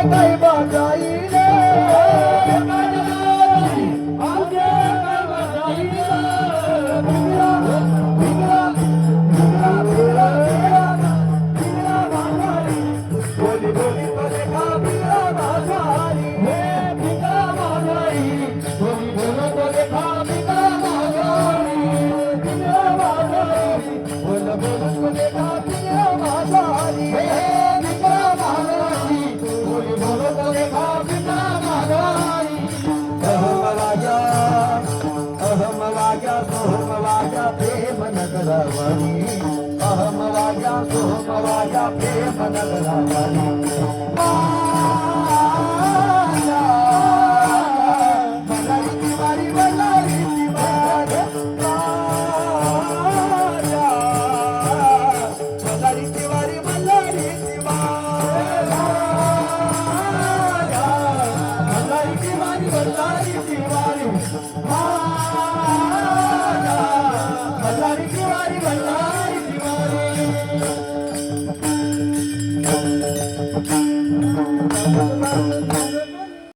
काय बाजाईले प्रेम नगरावाणी अहम राजा सोहम राजा प्रेम नगरावाणी मलारी तिवारी मलारी तिवारी मलारी तिवारी मलारी तिवारी मलारी तिवारी बल्लारी तिवारी